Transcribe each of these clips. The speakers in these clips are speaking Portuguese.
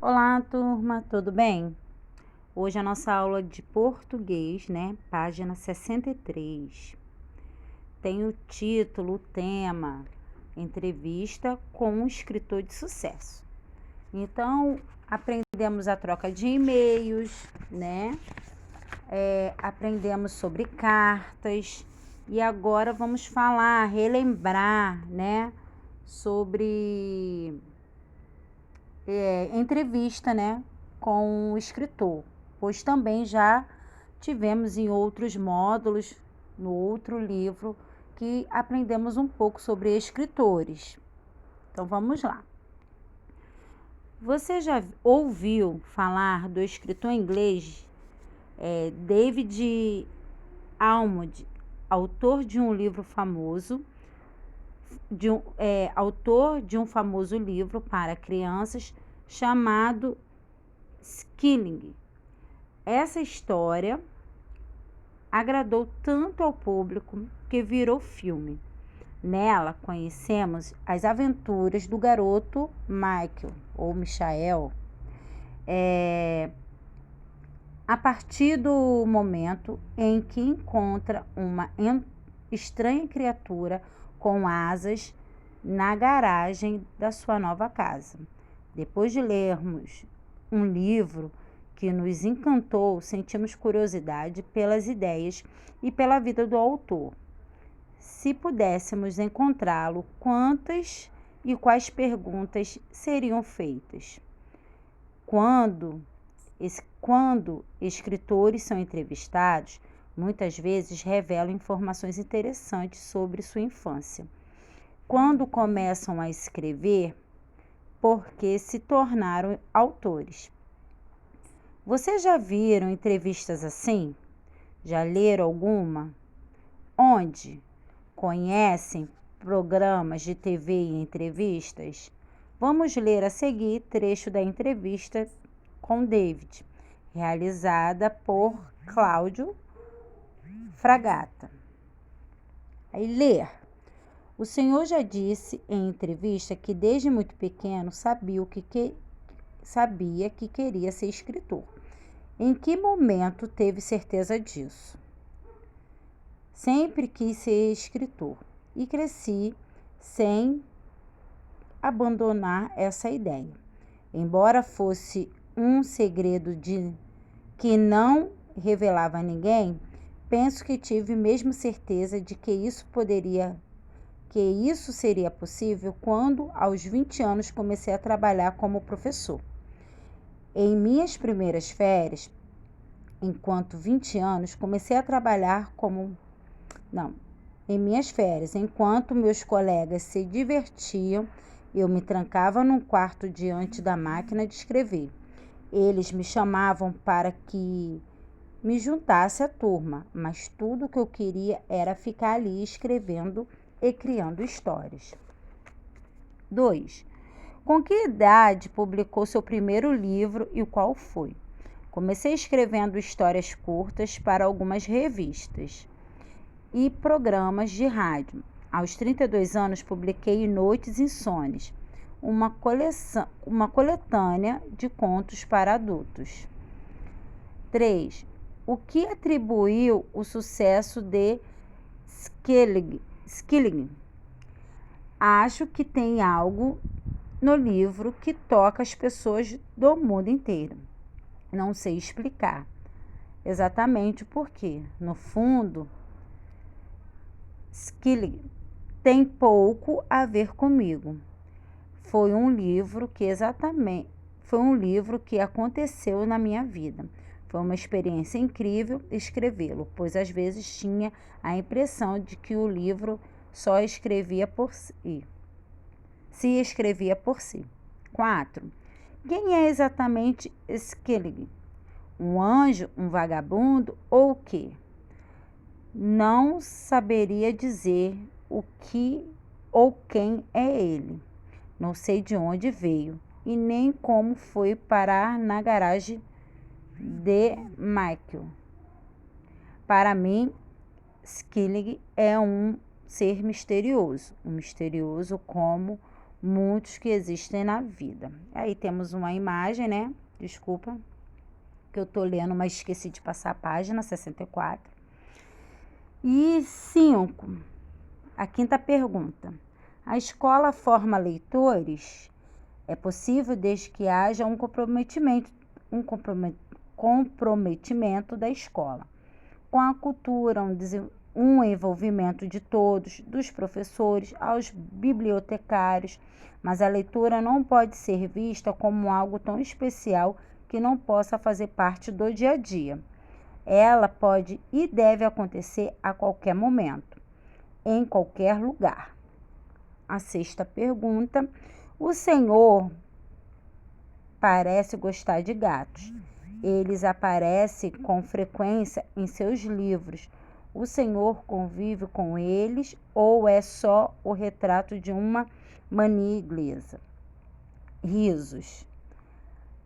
Olá, turma, tudo bem? Hoje a nossa aula de português, Página 63. Tem o título, o tema, entrevista com um escritor de sucesso. Então, aprendemos a troca de e-mails, aprendemos sobre cartas e agora vamos falar, relembrar, sobre entrevista, com o escritor, pois também já tivemos em outros módulos, no outro livro, que aprendemos um pouco sobre escritores. Então, vamos lá. Você já ouviu falar do escritor inglês David Almond, autor de um livro famoso, autor de um famoso livro para crianças chamado Skilling. Essa história agradou tanto ao público que virou filme. Nela conhecemos as aventuras do garoto Michael, ou Michael, a partir do momento em que encontra uma estranha criatura com asas na garagem da sua nova casa. Depois de lermos um livro que nos encantou, sentimos curiosidade pelas ideias e pela vida do autor. Se pudéssemos encontrá-lo, quantas e quais perguntas seriam feitas? Quando escritores são entrevistados, muitas vezes revelam informações interessantes sobre sua infância. Quando começam a escrever, porque se tornaram autores. Vocês já viram entrevistas assim? Já leram alguma? Onde? Conhecem programas de TV e entrevistas? Vamos ler a seguir trecho da entrevista com David, realizada por Cláudio Fragata. Aí, ler. O senhor já disse em entrevista que desde muito pequeno sabia que queria ser escritor. Em que momento teve certeza disso? Sempre quis ser escritor e cresci sem abandonar essa ideia. Embora fosse um segredo que não revelava a ninguém, penso que tive mesmo certeza de que isso seria possível quando, aos 20 anos, comecei a trabalhar como professor. Em minhas primeiras férias, enquanto meus colegas se divertiam, eu me trancava num quarto diante da máquina de escrever. Eles me chamavam para que me juntasse à turma, mas tudo que eu queria era ficar ali escrevendo e criando histórias. 2. Com que idade publicou seu primeiro livro e qual foi? Comecei escrevendo histórias curtas para algumas revistas e programas de rádio. Aos 32 anos, publiquei Noites Insones, uma coletânea de contos para adultos. 3. O que atribuiu o sucesso de Skilling? Acho que tem algo no livro que toca as pessoas do mundo inteiro. Não sei explicar exatamente o porquê. No fundo, Skilling tem pouco a ver comigo. Foi um livro que aconteceu na minha vida. Foi uma experiência incrível escrevê-lo, pois às vezes tinha a impressão de que o livro só escrevia por si. Se escrevia por si. 4. Quem é exatamente Skilling? Um anjo, um vagabundo ou o quê? Não saberia dizer o que ou quem é ele. Não sei de onde veio e nem como foi parar na garagem de Michael. Para mim, Skilling é um ser misterioso, como muitos que existem na vida. Aí temos uma imagem, né? Desculpa, que eu tô lendo, mas esqueci de passar a página 64. E 5, a quinta pergunta. A escola forma leitores? É possível desde que haja um comprometimento da escola com a cultura, um envolvimento de todos, dos professores aos bibliotecários, mas a leitura não pode ser vista como algo tão especial que não possa fazer parte do dia a dia. Ela pode e deve acontecer a qualquer momento, em qualquer lugar. A sexta pergunta. O Senhor parece gostar de gatos. Eles aparecem com frequência em seus livros. O Senhor convive com eles ou é só o retrato de uma mania inglesa? Risos.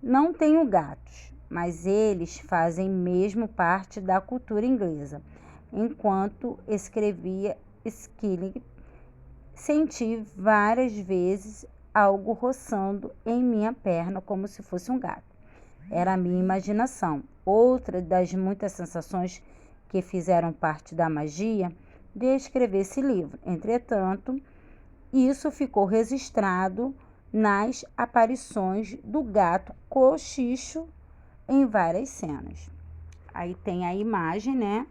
Não tenho gatos, mas eles fazem mesmo parte da cultura inglesa. Enquanto escrevia Skilling, senti várias vezes algo roçando em minha perna como se fosse um gato. Era a minha imaginação. Outra das muitas sensações que fizeram parte da magia de escrever esse livro. Entretanto, isso ficou registrado nas aparições do gato cochicho em várias cenas. Aí tem a imagem, né?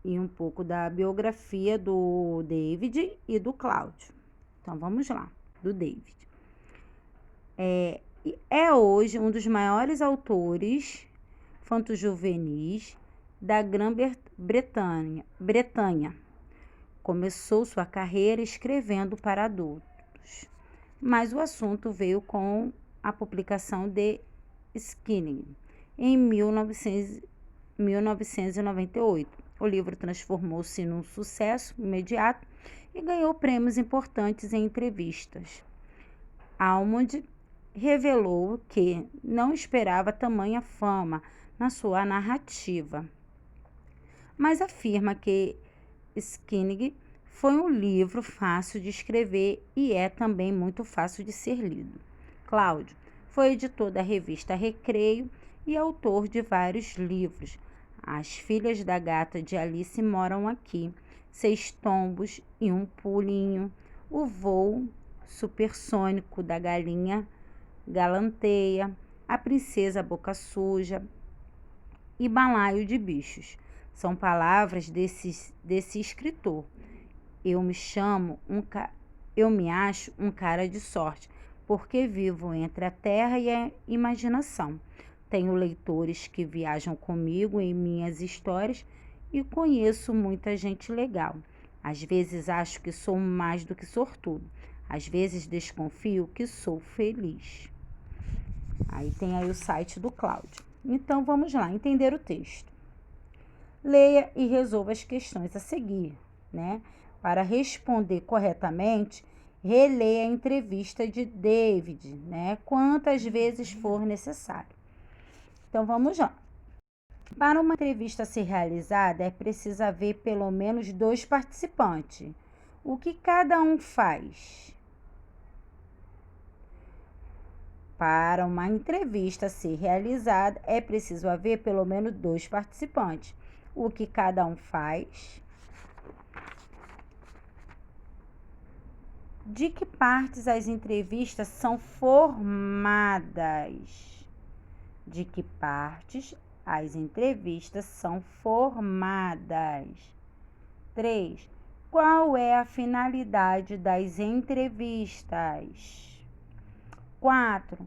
E um pouco da biografia do David e do Cláudio. Então, vamos lá, do David. É hoje um dos maiores autores infanto-juvenis da Grã-Bretanha. Começou sua carreira escrevendo para adultos, mas o assunto veio com a publicação de Skilling em 1998. O livro transformou-se num sucesso imediato e ganhou prêmios importantes em entrevistas. Almond revelou que não esperava tamanha fama na sua narrativa, mas afirma que Skilling foi um livro fácil de escrever e é também muito fácil de ser lido. Cláudio foi editor da revista Recreio e autor de vários livros. As Filhas da Gata de Alice moram aqui, 6 tombos e um pulinho, o voo supersônico da galinha galanteia, a princesa boca suja e balaio de bichos. São palavras desse escritor. Eu me acho um cara de sorte, porque vivo entre a terra e a imaginação. Tenho leitores que viajam comigo em minhas histórias e conheço muita gente legal. Às vezes acho que sou mais do que sortudo. Às vezes desconfio que sou feliz. Aí tem aí o site do Cláudio. Então vamos lá, entender o texto. Leia e resolva as questões a seguir, né? Para responder corretamente, releia a entrevista de David, né? Quantas vezes for necessário. Então, vamos lá. Para uma entrevista ser realizada, é preciso haver pelo menos 2 participantes. O que cada um faz? Para uma entrevista ser realizada, é preciso haver pelo menos 2 participantes. O que cada um faz? De que partes as entrevistas são formadas? De que partes as entrevistas são formadas? 3. Qual é a finalidade das entrevistas? 4.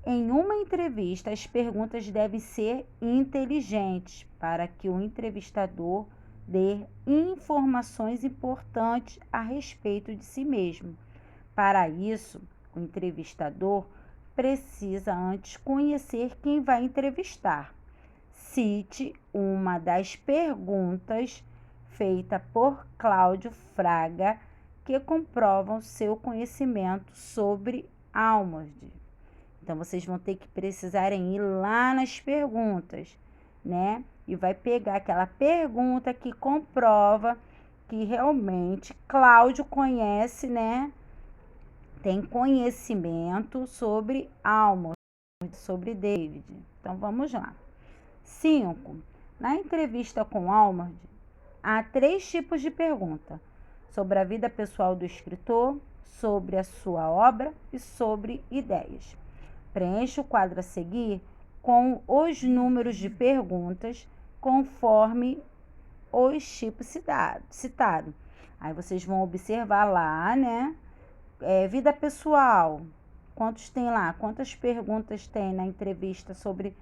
Em uma entrevista, as perguntas devem ser inteligentes para que o entrevistador dê informações importantes a respeito de si mesmo. Para isso, o entrevistador precisa antes conhecer quem vai entrevistar. Cite uma das perguntas feitas por Cláudio Fraga que comprovam seu conhecimento sobre Almond. Então, vocês vão ter que precisarem ir lá nas perguntas, né? E vai pegar aquela pergunta que comprova que realmente Cláudio conhece, né? tem conhecimento sobre Almord, sobre David. Então, vamos lá. 5. Na entrevista com Almord, há 3 tipos de pergunta: sobre a vida pessoal do escritor, sobre a sua obra e sobre ideias. Preencha o quadro a seguir com os números de perguntas conforme os tipos citados. Aí vocês vão observar lá, né? Vida pessoal, quantos tem lá? Quantas perguntas tem na entrevista sobre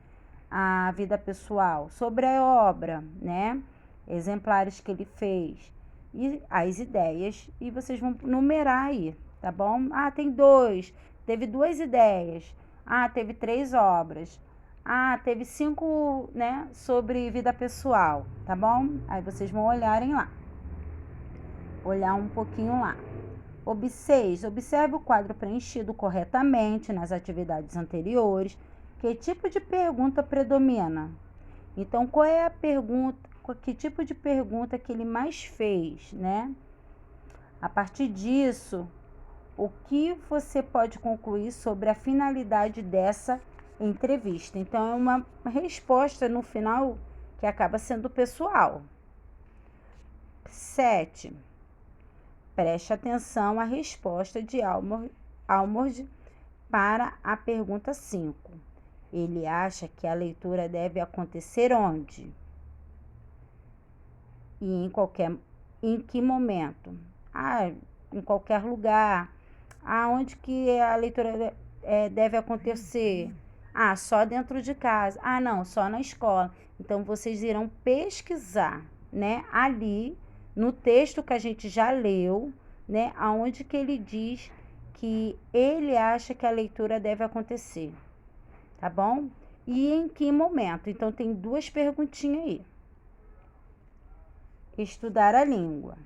a vida pessoal? Sobre a obra, né? Exemplares que ele fez e as ideias, e vocês vão numerar aí, tá bom? Tem 2, teve 2 ideias. Teve 3 obras. Teve 5, né, sobre vida pessoal, tá bom? Aí vocês vão olhar um pouquinho lá. 6. Observe o quadro preenchido corretamente nas atividades anteriores. Que tipo de pergunta predomina? Então, qual é a pergunta, que tipo de pergunta que ele mais fez, né? A partir disso, o que você pode concluir sobre a finalidade dessa entrevista? Então, é uma resposta no final que acaba sendo pessoal. 7. Preste atenção à resposta de Almord para a pergunta 5. Ele acha que a leitura deve acontecer onde? E em que momento? Em qualquer lugar. Onde que a leitura deve acontecer? Só dentro de casa. Não, só na escola. Então, vocês irão pesquisar, né, ali no texto que a gente já leu, né, aonde que ele diz que ele acha que a leitura deve acontecer, tá bom? E em que momento? Então, tem 2 perguntinhas aí. Estudar a língua.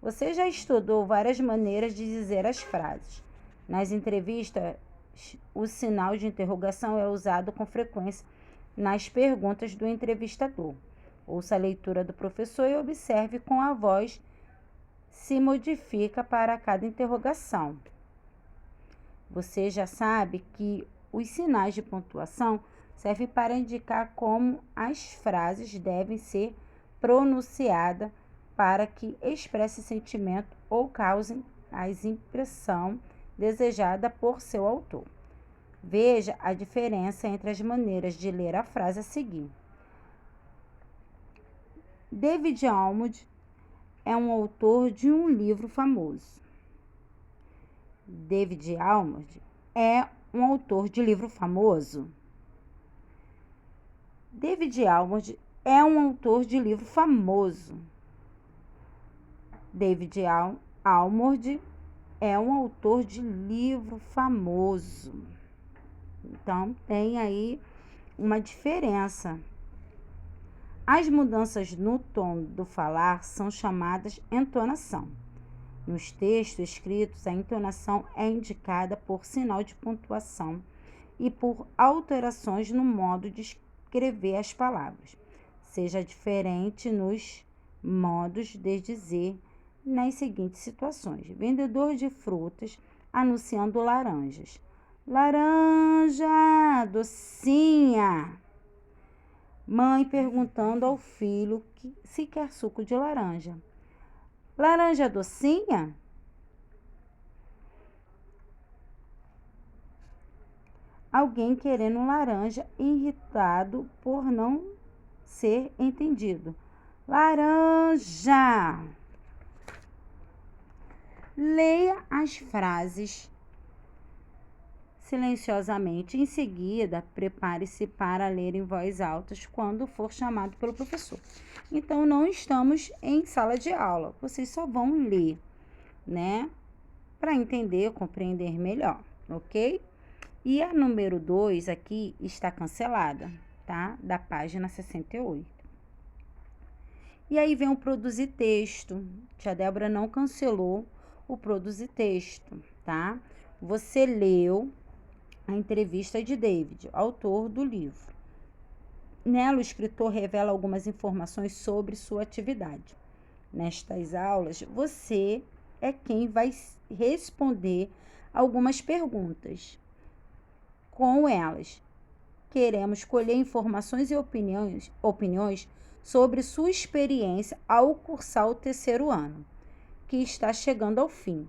Você já estudou várias maneiras de dizer as frases. Nas entrevistas, o sinal de interrogação é usado com frequência nas perguntas do entrevistador. Ouça a leitura do professor e observe como a voz se modifica para cada interrogação. Você já sabe que os sinais de pontuação servem para indicar como as frases devem ser pronunciadas para que expresse sentimento ou causem a impressão desejada por seu autor. Veja a diferença entre as maneiras de ler a frase a seguir. David Almord é um autor de um livro famoso. David Almord é um autor de livro famoso. David Almord é um autor de livro famoso. David Almord é um autor de livro famoso. Então, tem aí uma diferença. As mudanças no tom do falar são chamadas entonação. Nos textos escritos, a entonação é indicada por sinal de pontuação e por alterações no modo de escrever as palavras. Seja diferente nos modos de dizer nas seguintes situações. Vendedor de frutas anunciando laranjas. Laranja, docinha. Mãe perguntando ao filho se quer suco de laranja. Laranja docinha? Alguém querendo laranja, irritado por não ser entendido. Laranja! Leia as frases silenciosamente. Em seguida, prepare-se para ler em voz alta quando for chamado pelo professor. Então, não estamos em sala de aula. Vocês só vão ler, né? Para entender, compreender melhor, ok? E a número 2 aqui está cancelada, tá? Da página 68. E aí vem o produzir texto. Tia Débora não cancelou o produzir texto, tá? Você leu a entrevista de David, autor do livro. Nela, o escritor revela algumas informações sobre sua atividade. Nestas aulas, você é quem vai responder algumas perguntas. Com elas, queremos colher informações e opiniões sobre sua experiência ao cursar o terceiro ano, que está chegando ao fim.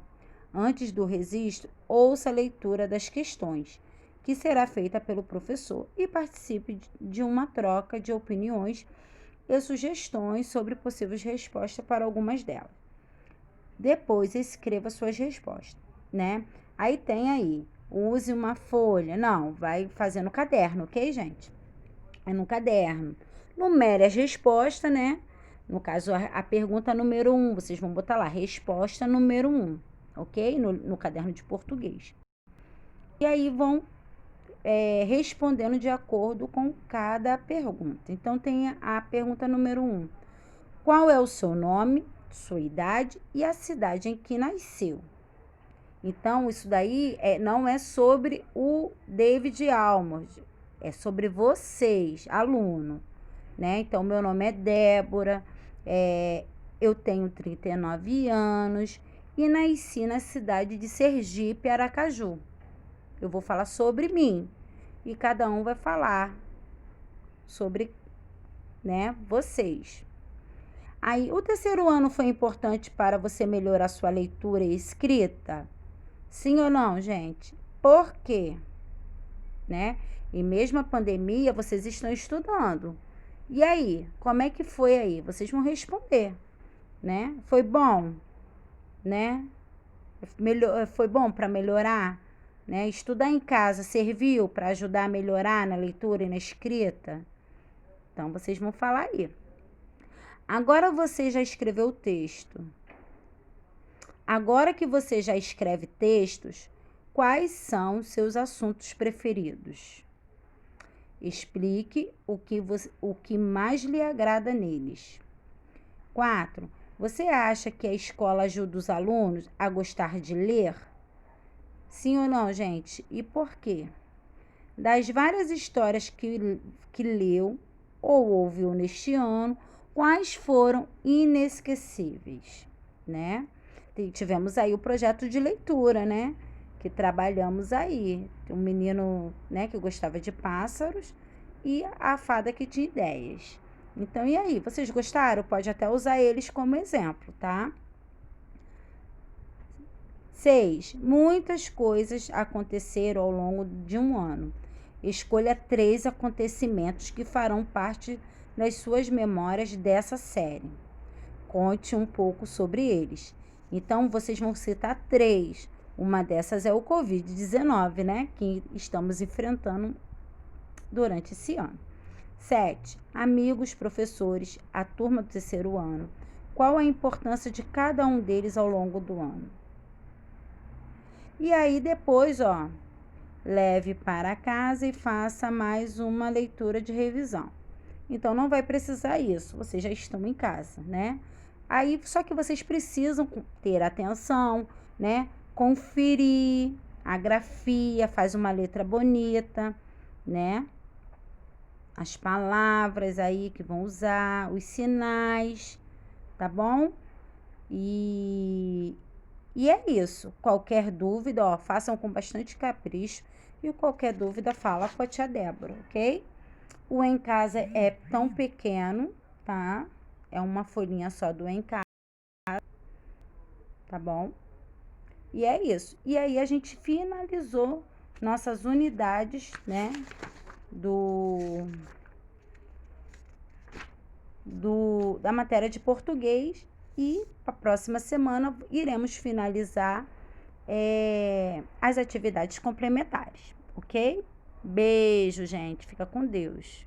Antes do registro, ouça a leitura das questões, que será feita pelo professor, e participe de uma troca de opiniões e sugestões sobre possíveis respostas para algumas delas. Depois, escreva suas respostas, né? Aí tem aí, use uma folha. Não, vai fazer no caderno, ok, gente? É no caderno. Numere as respostas, né? No caso, a pergunta número 1, vocês vão botar lá, resposta número 1, ok? No caderno de português. E aí vão respondendo de acordo com cada pergunta. Então, tem a pergunta número 1. Qual é o seu nome, sua idade e a cidade em que nasceu? Então, isso daí não é sobre o David Almond, é sobre vocês, aluno, né? Então, meu nome é Débora, eu tenho 39 anos e nasci na cidade de Sergipe, Aracaju. Eu vou falar sobre mim e cada um vai falar sobre, né, vocês. Aí, o terceiro ano foi importante para você melhorar sua leitura e escrita? Sim ou não, gente? Por quê? Né? E mesmo a pandemia, vocês estão estudando. E aí, como é que foi aí? Vocês vão responder, né? Foi bom, né? Foi bom para melhorar, né? Estudar em casa serviu para ajudar a melhorar na leitura e na escrita? Então, vocês vão falar aí. Agora você já escreveu o texto. Agora que você já escreve textos, quais são seus assuntos preferidos? Explique o que mais lhe agrada neles. 4. Você acha que a escola ajuda os alunos a gostar de ler? Sim ou não, gente? E por quê? Das várias histórias que leu ou ouviu neste ano, quais foram inesquecíveis, né? Tivemos aí o projeto de leitura, né? Que trabalhamos aí. Um menino, né, que gostava de pássaros e a fada que tinha ideias. Então, e aí? Vocês gostaram? Pode até usar eles como exemplo, tá? 6. Muitas coisas aconteceram ao longo de um ano. Escolha 3 acontecimentos que farão parte das suas memórias dessa série. Conte um pouco sobre eles. Então, vocês vão citar 3. Uma dessas é o Covid-19, né? Que estamos enfrentando durante esse ano. 7. Amigos, professores, a turma do terceiro ano. Qual a importância de cada um deles ao longo do ano? E aí, depois, leve para casa e faça mais uma leitura de revisão. Então, não vai precisar isso, vocês já estão em casa, né? Aí, só que vocês precisam ter atenção, né? Conferir a grafia, faz uma letra bonita, né? As palavras aí que vão usar, os sinais, tá bom? E é isso. Qualquer dúvida, façam com bastante capricho. E qualquer dúvida, fala com a tia Débora, ok? O em casa é tão pequeno, tá? É uma folhinha só do em casa, tá bom? E é isso. E aí a gente finalizou nossas unidades, né? Da matéria de português. E a próxima semana iremos finalizar as atividades complementares, ok? Beijo, gente. Fica com Deus.